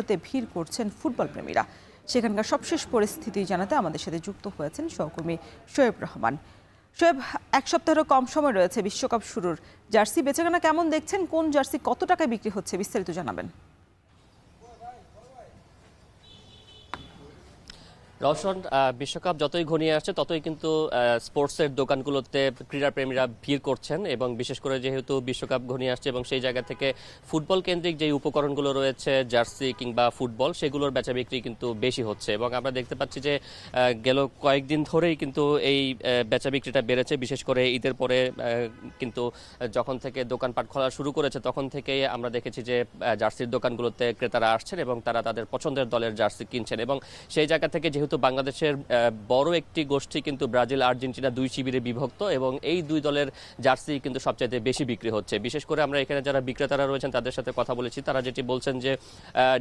তে ভিড় করছেন ফুটবল প্রেমীরা। সেখানকার সবশেষ পরিস্থিতি জানাতে আমাদের সাথে যুক্ত হয়েছেন সহকর্মী শোয়েব রহমান। শোয়েব, এক সপ্তাহেরও কম সময় রয়েছে বিশ্বকাপ শুরুর। জার্সি বেচাকেনা কেমন দেখছেন? কোন জার্সি কত টাকায় বিক্রি হচ্ছে, বিস্তারিত জানাবেন। রওশন, বিশ্বকাপ যতই ঘনিয়ে আসছে ততই কিন্তু স্পোর্টসের দোকানগুলোতে ক্রীড়াপ্রেমীরা ভিড় করছেন, এবং বিশেষ করে যেহেতু বিশ্বকাপ ঘনিয়ে আসছে এবং সেই জায়গা থেকে ফুটবল কেন্দ্রিক যে উপকরণগুলো রয়েছে, জার্সি কিংবা ফুটবল, সেগুলোর বেচা বিক্রি কিন্তু বেশি হচ্ছে। এবং আমরা দেখতে পাচ্ছি যে গেল কয়েকদিন ধরেই কিন্তু এই বেচা বিক্রিটা বেড়েছে। বিশেষ করে ঈদের পরে কিন্তু যখন থেকে দোকানপাট খোলা শুরু করেছে তখন থেকেই আমরা দেখেছি যে জার্সির দোকানগুলোতে ক্রেতারা আসছেন এবং তারা তাদের পছন্দের দলের জার্সি কিনছেন। এবং সেই জায়গা থেকে যেহেতু বাংলাদেশের বড় একটি গোষ্ঠী কিন্তু ব্রাজিল আর্জেন্টিনা দুই শিবিরে বিভক্ত, এবং এই দুই দলের জার্সি কিন্তু সবচাইতে বেশি বিক্রি হচ্ছে। বিশেষ করে আমরা এখানে যারা বিক্রেতারা রয়েছেন তাদের সাথে কথা বলেছি, তারা যেটি বলছেন যে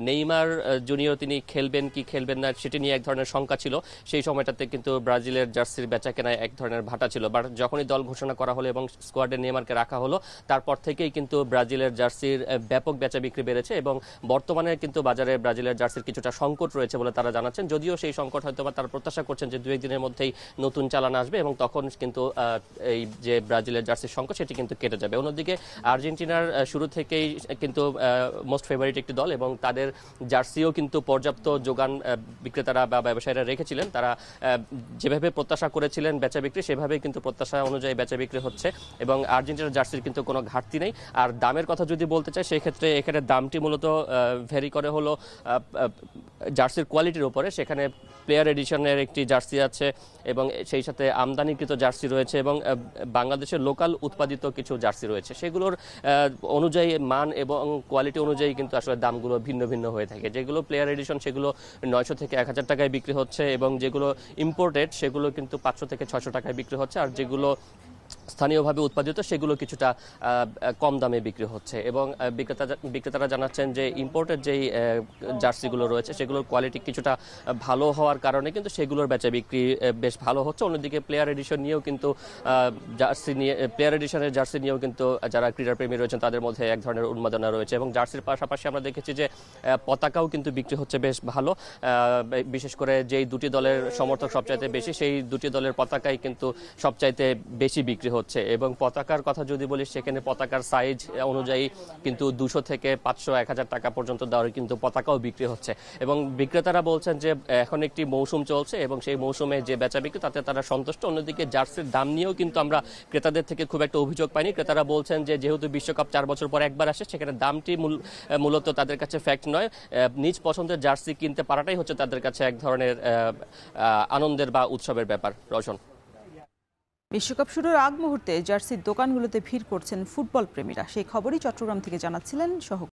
নেইমার জুনিয়র তিনি খেলবেন কি খেলবেন না সেটি নিয়ে এক ধরনের শঙ্কা ছিল। সেই সময়টাতে কিন্তু ব্রাজিলের জার্সির বেচা কেনায় এক ধরনের ভাটা ছিল, বাট যখনই দল ঘোষণা করা হলো এবং স্কোয়াডে নেইমারকে রাখা হলো, তারপর থেকেই কিন্তু ব্রাজিলের জার্সির ব্যাপক বেচা বিক্রি বেড়েছে। এবং বর্তমানে কিন্তু বাজারে ব্রাজিলের জার্সির কিছুটা সংকট রয়েছে বলে তারা জানাচ্ছেন, যদিও সেই সংকট হয়তো বা তারা প্রত্যাশা করছেন যে 2-1 দিনের মধ্যেই নতুন চালান আসবে এবং তখন কিন্তু এই যে ব্রাজিলের জার্সির সংকট সেটি কিন্তু কেটে যাবে। অন্যদিকে আর্জেন্টিনার শুরু থেকেই কিন্তু মোস্ট ফেভারিট একটি দল, এবং তাদের জার্সিও কিন্তু পর্যাপ্ত যোগান বিক্রেতারা বা ব্যবসায়ীরা রেখেছিলেন। তারা যেভাবে প্রত্যাশা করেছিলেন বেচা বিক্রি, সেভাবেই কিন্তু প্রত্যাশা অনুযায়ী বেচা বিক্রি হচ্ছে, এবং আর্জেন্টিনার জার্সির কিন্তু কোনো ঘাটতি নেই। আর দামের কথা যদি বলতে চাই, সেই ক্ষেত্রে এখানে দামটি মূলত ভ্যারি করে হলো জার্সির কোয়ালিটির উপরে। সেখানে প্লেয়ার এডিশনের একটি জার্সি আছে এবং সেই সাথে আমদানিকৃত জার্সি রয়েছে, এবং বাংলাদেশের লোকাল উৎপাদিত কিছু জার্সি রয়েছে। সেগুলোর অনুযায়ী মান এবং কোয়ালিটি অনুযায়ী কিন্তু আসলে দামগুলো ভিন্ন ভিন্ন হয়ে থাকে। যেগুলো প্লেয়ার এডিশন সেগুলো 900 থেকে 1000 টাকায় বিক্রি হচ্ছে, এবং যেগুলো ইম্পোর্টেড সেগুলো কিন্তু 500 থেকে 600 টাকায় বিক্রি হচ্ছে, আর যেগুলো স্থানীয়ভাবে উৎপাদিত সেগুলো কিছুটা কম দামে বিক্রি হচ্ছে। এবং বিক্রেতারা জানাচ্ছেন যে ইম্পোর্টেড যেই জার্সিগুলো রয়েছে সেগুলোর কোয়ালিটি কিছুটা ভালো হওয়ার কারণে কিন্তু সেগুলোর বেচা বিক্রি বেশ ভালো হচ্ছে। অন্যদিকে প্লেয়ার এডিশন নিয়েও কিন্তু প্লেয়ার এডিশনের জার্সি নিয়েও কিন্তু যারা ক্রীড়াপ্রেমী রয়েছেন তাদের মধ্যে এক ধরনের উন্মাদনা রয়েছে। এবং জার্সির পাশাপাশি আমরা দেখেছি যে পতাকাও কিন্তু বিক্রি হচ্ছে বেশ ভালো। বিশেষ করে যেই দুটি দলের সমর্থক সবচাইতে বেশি, সেই দুটি দলের পতাকাই কিন্তু সবচাইতে বেশি বিক্রি হচ্ছে। এবং পতাকার কথা যদি বলি, সেখানে পতাকার সাইজ অনুযায়ী কিন্তু 200 থেকে 500-1000 টাকা পর্যন্ত দেওয়ার কিন্তু পতাকাও বিক্রি হচ্ছে। এবং বিক্রেতারা বলছেন যে এখন একটি মৌসুম চলছে এবং সেই মৌসুমে যে বেচা বিক্রি তাতে তারা সন্তুষ্ট। অন্যদিকে জার্সির দাম নিয়েও কিন্তু আমরা ক্রেতাদের থেকে খুব একটা অভিযোগ পাইনি। ক্রেতারা বলছেন যে যেহেতু বিশ্বকাপ 4 বছর পর একবার আসে, সেখানে দামটি মূলত তাদের কাছে ফ্যাক্ট নয়। নিজ পছন্দের জার্সি কিনতে পারাটাই হচ্ছে তাদের কাছে এক ধরনের আনন্দের বা উৎসবের ব্যাপার। রওশন, বিশ্বকাপ শুরুর আগ মুহূর্তে জার্সির দোকানগুলোতে ভিড় করছেন ফুটবল প্রেমীরা। সেই খবরই চট্টগ্রাম থেকে জানাচ্ছিলেন সহকর্মী